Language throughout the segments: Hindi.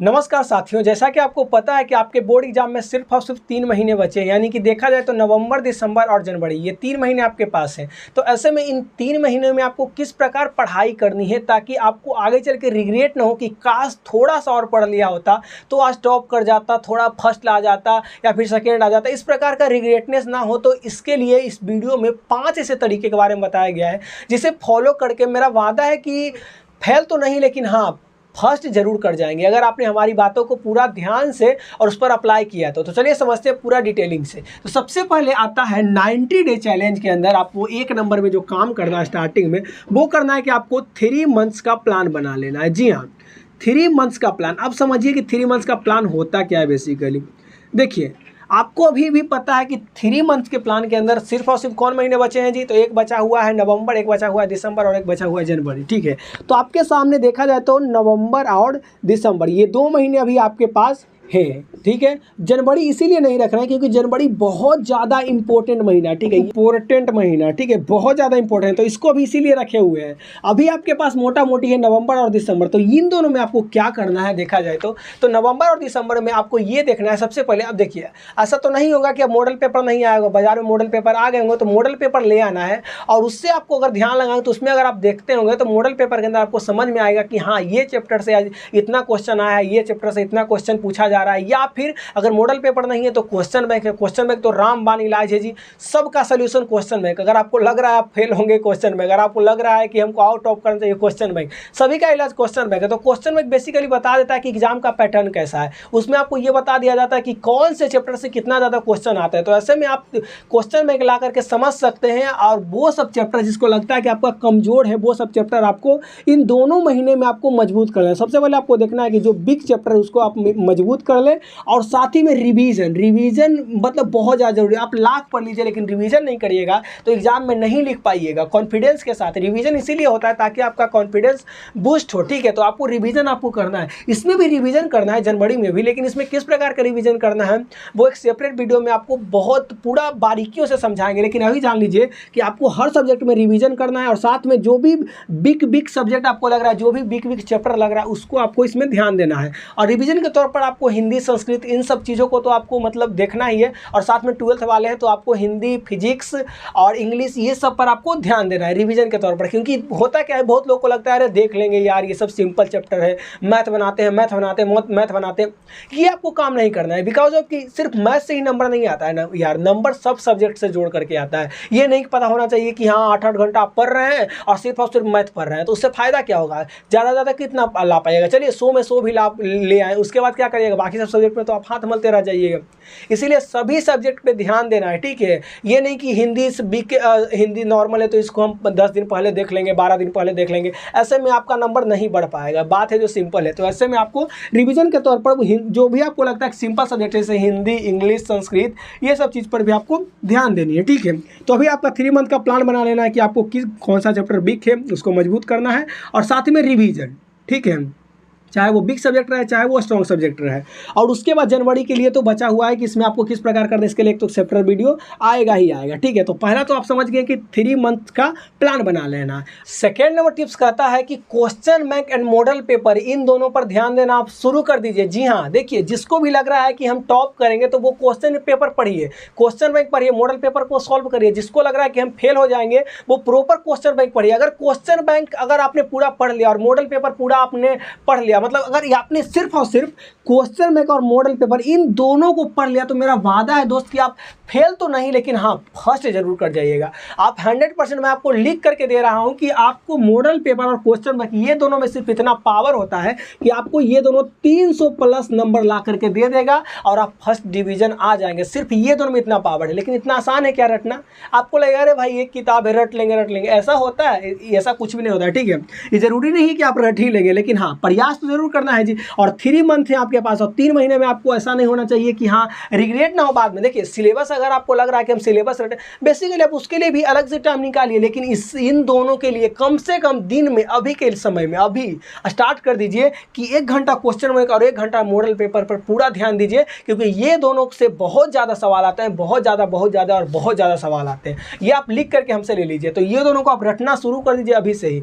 नमस्कार साथियों, जैसा कि आपको पता है कि आपके बोर्ड एग्जाम में सिर्फ और सिर्फ 3 महीने बचे हैं। यानी कि देखा जाए तो नवंबर, दिसंबर और जनवरी, ये 3 महीने आपके पास हैं। तो ऐसे में इन 3 महीनों में आपको किस प्रकार पढ़ाई करनी है ताकि आपको आगे चल के रिग्रेट ना हो कि काश थोड़ा सा और पढ़ लिया होता तो आज टॉप कर जाता, थोड़ा फर्स्ट ला जाता या फिर सेकेंड आ जाता। इस प्रकार का रिग्रेटनेस ना हो, तो इसके लिए इस वीडियो में 5 ऐसे तरीके के बारे में बताया गया है जिसे फॉलो करके मेरा वादा है कि फेल तो नहीं लेकिन हाँ फर्स्ट जरूर कर जाएंगे अगर आपने हमारी बातों को पूरा ध्यान से और उस पर अप्लाई किया तो चलिए समझते हैं पूरा डिटेलिंग से। तो सबसे पहले आता है 90 डे चैलेंज के अंदर आपको 1 नंबर में जो काम करना है स्टार्टिंग में, वो करना है कि आपको 3 मंथ्स का प्लान बना लेना है। जी हाँ, 3 मंथ्स का प्लान। अब समझिए कि 3 मंथ्स का प्लान होता क्या है। बेसिकली देखिए, आपको अभी भी पता है कि 3 मंथ के प्लान के अंदर सिर्फ और सिर्फ कौन महीने बचे हैं जी? तो एक बचा हुआ है नवंबर, एक बचा हुआ है दिसंबर और एक बचा हुआ है जनवरी। ठीक है, तो आपके सामने देखा जाए तो नवंबर और दिसंबर ये 2 महीने अभी आपके पास है। ठीक है, जनवरी इसीलिए नहीं रख रहे हैं क्योंकि जनवरी बहुत ज़्यादा इंपॉर्टेंट महीना है। ठीक है, इंपॉर्टेंट महीना, ठीक है, बहुत ज़्यादा इंपॉर्टेंट, तो इसको भी इसीलिए रखे हुए हैं। अभी आपके पास मोटा मोटी है नवंबर और दिसंबर। तो इन दोनों में आपको क्या करना है देखा जाए तो नवंबर और दिसंबर में आपको ये देखना है। सबसे पहले अब देखिए, ऐसा तो नहीं होगा कि अब मॉडल पेपर नहीं आएगा, बाजार में मॉडल पेपर आ गए होंगे तो मॉडल पेपर ले आना है और उससे आपको अगर ध्यान लगाएं तो उसमें अगर आप देखते होंगे तो मॉडल पेपर के अंदर आपको समझ में आएगा कि हाँ ये चैप्टर से आज इतना क्वेश्चन आया है, ये चैप्टर से इतना क्वेश्चन पूछा जा रहा है। या फिर अगर मॉडल पेपर नहीं है तो क्वेश्चन बैंक है। क्वेश्चन बैंक तो रामबाण इलाज है जी, सबका सलूशन क्वेश्चन बैंक। अगर आपको लग रहा है आप फेल होंगे क्वेश्चन बैंक, अगर आपको लग रहा है कि हमको आउट ऑफ करना चाहिए क्वेश्चन बैंक, सभी का इलाज क्वेश्चन बैंक है। तो क्वेश्चन बैंक बेसिकली बता देता है कि एग्जाम का पैटर्न कैसा है। उसमें आपको ये बता दिया जाता है कि कौन से चैप्टर से कितना ज़्यादा क्वेश्चन आता है। तो ऐसे में आप क्वेश्चन बैंक ला करके समझ सकते हैं और वो सब चैप्टर जिसको लगता है कि आपका कमजोर है वो सब चैप्टर आपको इन दोनों महीने में आपको मजबूत करना है। सबसे पहले आपको देखना है कि जो बिग चैप्टर है उसको आप मजबूत कर लें और साथ ही में रिवीजन मतलब बहुत ज़्यादा जरूरी है। आप लाख पढ़ लीजिए लेकिन रिवीजन नहीं करिएगा तो एग्जाम में नहीं लिख पाइएगा। कॉन्फिडेंस के साथ रिवीजन इसीलिए होता है ताकि आपका कॉन्फिडेंस बूस्ट हो। ठीक है, तो आपको रिवीजन आपको करना है, इसमें भी रिवीजन करना है जनवरी में भी, लेकिन इसमें किस प्रकार का रिवीजन करना है वो एक सेपरेट वीडियो में आपको बहुत पूरा बारीकियों से समझाएंगे। लेकिन अभी जान लीजिए कि आपको हर सब्जेक्ट में रिवीजन करना है और साथ में जो भी बिग सब्जेक्ट आपको लग रहा है, जो भी बिग चैप्टर लग रहा है उसको आपको इसमें ध्यान देना है। और रिवीजन के तौर पर आपको हिंदी, संस्कृत, इन सब चीज़ों को तो आपको मतलब देखना ही है। और साथ में 12th वाले हैं तो आपको हिंदी, फिजिक्स और इंग्लिश ये सब पर आपको ध्यान देना है रिवीजन के तौर पर। क्योंकि होता क्या है, बहुत लोग को लगता है अरे देख लेंगे यार ये सब सिंपल चैप्टर है, मैथ बनाते हैं। ये आपको काम नहीं करना है। बिकॉज ऑफ कि सिर्फ मैथ से ही नंबर नहीं आता है ना यार, नंबर सब सब्जेक्ट से जोड़ करके आता है। ये नहीं पता होना चाहिए कि हाँ 8-8 घंटा आप पढ़ रहे हैं और सिर्फ मैथ पढ़ रहे हैं तो उससे फायदा क्या होगा, ज़्यादा कितना ला पाएगा। चलिए 100 में 100 भी ला ले आए, उसके बाद क्या करिएगा, बाकी सब सब्जेक्ट में तो आप हाथ मलते रह जाइएगा। इसलिए सभी सब्जेक्ट पे ध्यान देना है। ठीक है, ये नहीं कि हिंदी नॉर्मल है तो इसको हम 10 दिन पहले देख लेंगे, 12 दिन पहले देख लेंगे, ऐसे में आपका नंबर नहीं बढ़ पाएगा। बात है जो सिंपल है, तो ऐसे में आपको रिवीजन के तौर पर जो भी आपको लगता है सिंपल सब्जेक्ट जैसे हिंदी, इंग्लिश, संस्कृत, ये सब चीज़ पर भी आपको ध्यान देनी है। ठीक है, तो अभी आपका 3 मंथ का प्लान बना लेना है कि आपको कौन सा चैप्टर वीक है उसको मजबूत करना है और साथ में रिवीजन। ठीक है, चाहे वो बिग सब्जेक्ट रहे चाहे वो स्ट्रॉन्ग सब्जेक्ट रहे। और उसके बाद जनवरी के लिए तो बचा हुआ है कि इसमें आपको किस प्रकार करना है, इसके लिए एक तो सेपरेट वीडियो आएगा ही आएगा। ठीक है, तो पहला तो आप समझ गए कि 3 मंथ का प्लान बना लेना। सेकेंड नंबर टिप्स कहता है कि question bank and model paper in दोनों पर ध्यान देना आप शुरू कर दीजिए। जी हाँ, देखिए जिसको भी लग रहा है कि हम टॉप करेंगे तो वो क्वेश्चन पेपर पढ़िए, क्वेश्चन बैंक पढ़िए, मॉडल पेपर को सॉल्व करिए। जिसको लग रहा है कि हम फेल हो जाएंगे वो प्रॉपर क्वेश्चन बैंक पढ़िए। अगर क्वेश्चन बैंक अगर आपने पूरा पढ़ लिया और मॉडल पेपर पूरा आपने पढ़ लिया, मतलब अगर आपने सिर्फ और सिर्फ क्वेश्चन बैंक और मॉडल पेपर इन दोनों को पढ़ लिया तो मेरा वादा है दोस्त कि आप फेल तो नहीं लेकिन हाँ फर्स्ट जरूर कर जाइएगा। आप 100% मैं आपको लिख करके दे रहा हूं कि आपको मॉडल पेपर और क्वेश्चन बैंक ये दोनों में सिर्फ इतना पावर होता है कि आपको ये दोनों 300 प्लस नंबर ला करके दे देगा और आप फर्स्ट डिवीजन आ जाएंगे। सिर्फ ये दोनों में इतना पावर है। लेकिन इतना आसान है क्या रटना? आपको लगेगा अरे भाई एक किताब है रट लेंगे, ऐसा होता है? ऐसा कुछ भी नहीं होता है। ठीक है, ये जरूरी नहीं कि आप रट ही लेंगे, लेकिन हाँ प्रयास तो जरूर करना है जी। और 3 मंथ है आपके पास और 3 महीने में आपको ऐसा नहीं होना चाहिए कि हाँ रिग्रेट ना हो बाद में। देखिए सिलेबस अगर आपको लग रहा है कि हम सिलेबस रटे, बेसिकली आप उसके लिए भी अलग से टाइम निकालिए, लेकिन इन दोनों के लिए कम से कम दिन में अभी के समय में अभी स्टार्ट कर दीजिए कि 1 घंटा क्वेश्चन बैंक और 1 घंटा मॉडल पेपर पर पूरा ध्यान दीजिए। क्योंकि ये दोनों से बहुत ज़्यादा सवाल आते हैं, बहुत ज़्यादा सवाल आते हैं। ये आप लिख करके हमसे ले लीजिए। तो ये दोनों को आप रटना शुरू कर दीजिए अभी से ही।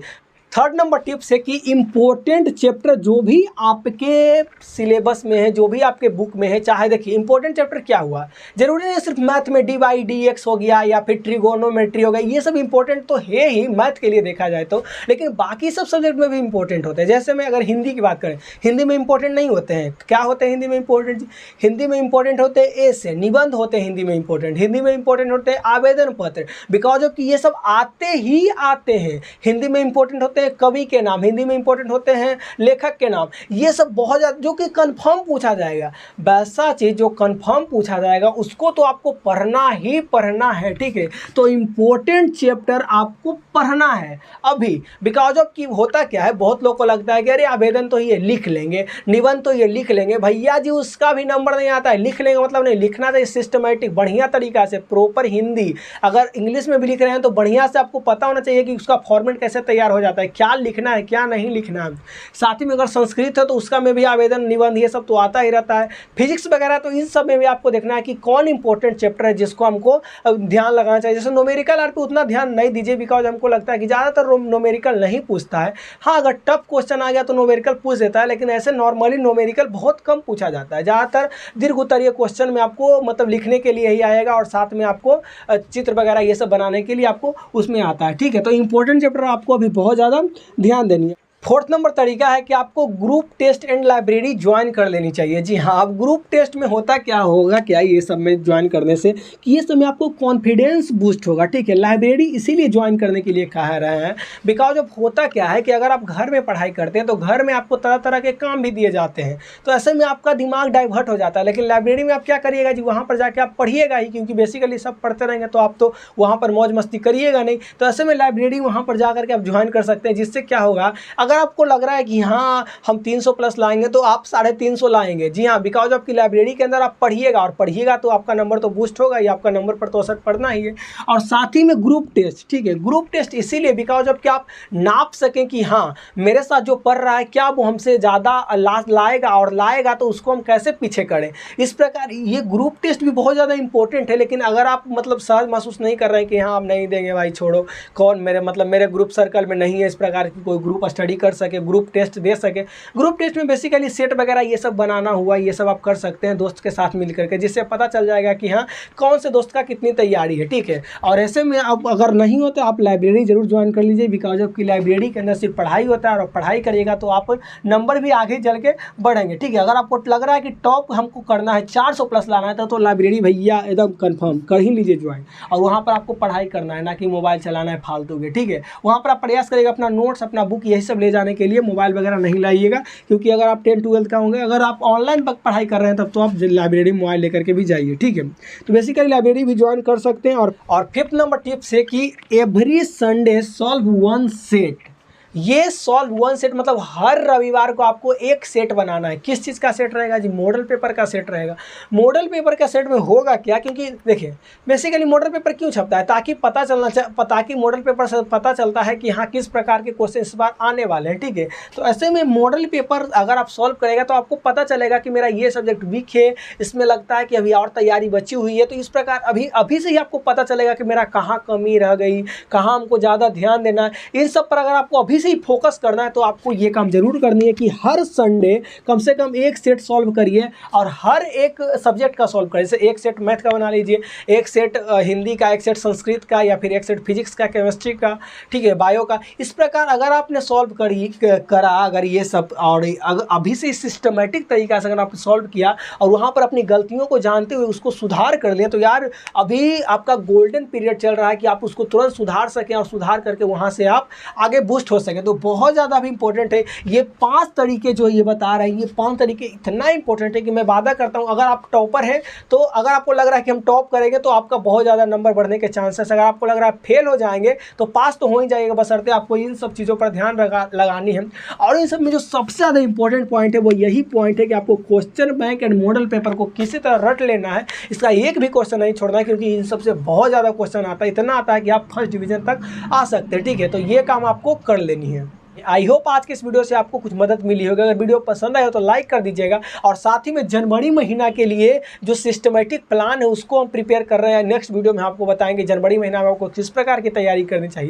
थर्ड नंबर टिप्स है कि इम्पोर्टेंट चैप्टर जो भी आपके सिलेबस में है, जो भी आपके बुक में है, चाहे देखिए इम्पोर्टेंट चैप्टर क्या हुआ, जरूरी नहीं सिर्फ मैथ में डी बाई डी एक्स हो गया या फिर ट्रिगोनोमेट्री हो गया, ये सब इंपॉर्टेंट तो है ही मैथ के लिए देखा जाए तो, लेकिन बाकी सब सब्जेक्ट में भी इंपॉर्टेंट होते हैं। जैसे मैं अगर हिंदी की बात करें, हिंदी में इंपॉर्टेंट नहीं होते हैं, क्या होते हैं हिंदी में इंपॉर्टेंट? हिंदी में इंपॉर्टेंट होते हैं ऐसे निबंध होते हैं, हिंदी में इंपॉर्टेंट, हिंदी में इंपॉर्टेंट होते हैं आवेदन पत्र, बिकॉज ऑफ कि ये सब आते ही आते हैं। हिंदी में इंपॉर्टेंट होते हैं कवि के नाम, हिंदी में इंपॉर्टेंट होते हैं लेखक के नाम, ये सब बहुत ज़्यादा जो कि कंफर्म पूछा जाएगा। वैसा चीज़ जो कंफर्म पूछा जाएगा उसको तो आपको पढ़ना ही पढ़ना है, ठीक है। तो इम्पोर्टेंट चैप्टर आपको पढ़ना है अभी, बिकॉज ऑफ कि होता क्या है, बहुत लोग को लगता है कि अरे आवेदन तो ये लिख लेंगे, निबंध तो ये लिख लेंगे, भैया जी उसका भी नंबर नहीं आता है। लिख लेंगे मतलब नहीं, लिखना चाहिए सिस्टमेटिक बढ़िया तरीका से, प्रॉपर हिंदी। अगर इंग्लिश में भी लिख रहे हैं तो बढ़िया से आपको पता होना चाहिए कि उसका फॉर्मेट कैसे तैयार हो जाता है, क्या लिखना है क्या नहीं लिखना है। साथ ही में अगर संस्कृत है तो उसका में भी आवेदन निबंध ये सब तो आता ही रहता है। फिजिक्स वगैरह तो इन सब में भी आपको देखना है कि कौन इंपॉर्टेंट चैप्टर है जिसको हमको ध्यान लगाना चाहिए। जैसे न्यूमेरिकल आर पे उतना ध्यान नहीं दीजिए, बिकॉज हमको लगता है कि ज़्यादातर न्यूमेरिकल नहीं पूछता है। हाँ, अगर टफ क्वेश्चन आ गया तो न्यूमेरिकल पूछ देता है, लेकिन ऐसे नॉर्मली न्यूमेरिकल बहुत कम पूछा जाता है। ज़्यादातर दीर्घ उत्तरीय क्वेश्चन में आपको मतलब लिखने के लिए ही आएगा, और साथ में आपको चित्र वगैरह ये सब बनाने के लिए आपको उसमें आता है, ठीक है। तो इंपॉर्टेंट चैप्टर आपको अभी बहुत ज़्यादा ध्यान देनी है। फोर्थ नंबर तरीका है कि आपको group test and library join कर लेनी चाहिए। जी हाँ, अब ग्रुप टेस्ट में होता क्या होगा, क्या ये सब में ज्वाइन करने से कि ये सब में आपको कॉन्फिडेंस बूस्ट होगा, ठीक है। लाइब्रेरी इसीलिए ज्वाइन करने के लिए कह रहे हैं, बिकॉज ऑफ होता क्या है कि अगर आप घर में पढ़ाई करते हैं तो घर में आपको तरह तरह के काम भी दिए जाते हैं, तो ऐसे में आपका दिमाग डाइवर्ट हो जाता है। लेकिन लाइब्रेरी में आप क्या करिएगा जी, वहाँ पर जाके आप पढ़िएगा ही, क्योंकि बेसिकली सब पढ़ते रहेंगे तो आप तो वहाँ पर मौज मस्ती करिएगा नहीं। तो ऐसे में लाइब्रेरी वहाँ पर जा करके आप ज्वाइन कर सकते हैं, जिससे क्या होगा, अगर आपको लग रहा है कि हाँ हम 300 प्लस लाएंगे तो आप 350 लाएंगे। जी हाँ, बिकॉज आपकी लाइब्रेरी के अंदर आप पढ़िएगा, और पढ़िएगा तो आपका नंबर तो बूस्ट होगा ही, आपका नंबर पर तो असर पड़ना ही है। और साथ ही में ग्रुप टेस्ट, ठीक है, ग्रुप टेस्ट इसीलिए बिकॉज ऑफ कि आप नाप सकें कि हाँ मेरे साथ जो पढ़ रहा है क्या वो हमसे ज़्यादा लाएगा, और लाएगा तो उसको हम कैसे पीछे करें। इस प्रकार ये ग्रुप टेस्ट भी बहुत ज़्यादा इंपॉर्टेंट है। लेकिन अगर आप मतलब सहज महसूस नहीं कर रहे हैं कि हाँ हम नहीं देंगे भाई, छोड़ो, कौन मेरे ग्रुप सर्कल में नहीं है इस प्रकार की कोई ग्रुप स्टडी कर सके, ग्रुप टेस्ट दे सके। ग्रुप टेस्ट में बेसिकली सेट वगैरह ये सब बनाना हुआ, ये सब आप कर सकते हैं दोस्त के साथ मिल करके, जिससे पता चल जाएगा कि हाँ कौन से दोस्त का कितनी तैयारी है, ठीक है। और ऐसे में आप अगर नहीं हो तो आप लाइब्रेरी जरूर ज्वाइन कर लीजिए, बिकॉज ऑफ की लाइब्रेरी के अंदर सिर्फ पढ़ाई होता है, और पढ़ाई करिएगा तो आप नंबर भी आगे चल के बढ़ेंगे, ठीक है। अगर आपको लग रहा है कि टॉप हमको करना है, 400 प्लस लाना है, तो लाइब्रेरी भैया एकदम कन्फर्म कर ही लीजिए ज्वाइन, और वहाँ पर आपको पढ़ाई करना है, ना कि मोबाइल चलाना है फालतू के, ठीक है। वहाँ पर आप प्रयास करिएगा अपना नोट्स, अपना बुक यही सब ले जाने के लिए, मोबाइल वगैरह नहीं लाइएगा, क्योंकि अगर आप 10-12 का होंगे, अगर आप ऑनलाइन पढ़ाई कर रहे हैं तब तो आप लाइब्रेरी मोबाइल लेकर के भी जाइए, ठीक है। तो बेसिकली लाइब्रेरी भी ज्वाइन कर सकते हैं। और फिफ्थ नंबर टिप्स है कि every Sunday solve one set. ये सॉल्व वन सेट मतलब हर रविवार को आपको एक सेट बनाना है। किस चीज़ का सेट रहेगा जी? मॉडल पेपर का सेट रहेगा। मॉडल पेपर का सेट में होगा क्या, क्योंकि देखिए बेसिकली मॉडल पेपर क्यों छपता है, ताकि मॉडल पेपर से पता चलता है कि हाँ किस प्रकार के क्वेश्चन इस बार आने वाले हैं, ठीक है। तो ऐसे में मॉडल पेपर अगर आप सॉल्व करेगा तो आपको पता चलेगा कि मेरा ये सब्जेक्ट वीक है, इसमें लगता है कि अभी और तैयारी बची हुई है। तो इस प्रकार अभी से ही आपको पता चलेगा कि मेरा कहाँ कमी रह गई, कहाँ हमको ज़्यादा ध्यान देना है। इन सब पर अगर आपको अभी से ही फोकस करना है तो आपको ये काम जरूर करनी है कि हर संडे कम से कम एक सेट सॉल्व करिए, और हर एक सब्जेक्ट का सॉल्व करिए। जैसे एक सेट मैथ का बना लीजिए, एक सेट हिंदी का, एक सेट संस्कृत का, या फिर एक सेट फिजिक्स का, केमिस्ट्री का, ठीक है, बायो का। इस प्रकार अगर आपने सॉल्व करा अगर ये सब, और अभी से सिस्टमेटिक तरीका से अगर आपने सॉल्व किया और वहाँ पर अपनी गलतियों को जानते हुए उसको सुधार कर लिया, तो यार अभी आपका गोल्डन पीरियड चल रहा है कि आप उसको तुरंत सुधार सकें, और सुधार करके वहाँ से आप आगे बूस्ट हो सकें। तो बहुत ज़्यादा अभी इंपॉर्टेंट है ये 5 तरीके जो ये बता रहे हैं, ये 5 तरीके इतना इंपॉर्टेंट है कि मैं वादा करता हूँ अगर आप टॉपर हैं तो अगर आपको लग रहा है कि हम टॉप करेंगे तो आपका बहुत ज़्यादा नंबर बढ़ने के चांसेस। अगर आपको लग रहा है फेल हो जाएंगे तो पास तो हो ही जाएगा, बशर्ते आपको इन सब चीज़ों पर ध्यान लगानी है। और इन सब में जो सबसे ज़्यादा इंपॉर्टेंट पॉइंट है वो यही पॉइंट है कि आपको question bank and model paper को किसी तरह रट लेना है। इसका एक भी क्वेश्चन नहीं छोड़ना है, क्योंकि इन सबसे बहुत ज़्यादा क्वेश्चन आता है, इतना आता है कि आप फर्स्ट डिवीजन तक आ सकते हैं, ठीक है। तो ये काम आपको कर लेनी है। आई होप आज के इस वीडियो से आपको कुछ मदद मिली होगी। अगर वीडियो पसंद आए हो तो लाइक कर दीजिएगा, और साथ ही में जनवरी महीना के लिए जो सिस्टमेटिक प्लान है उसको हम प्रिपेयर कर रहे हैं। नेक्स्ट वीडियो में आपको बताएंगे जनवरी महीना में आपको किस प्रकार की तैयारी करनी चाहिए।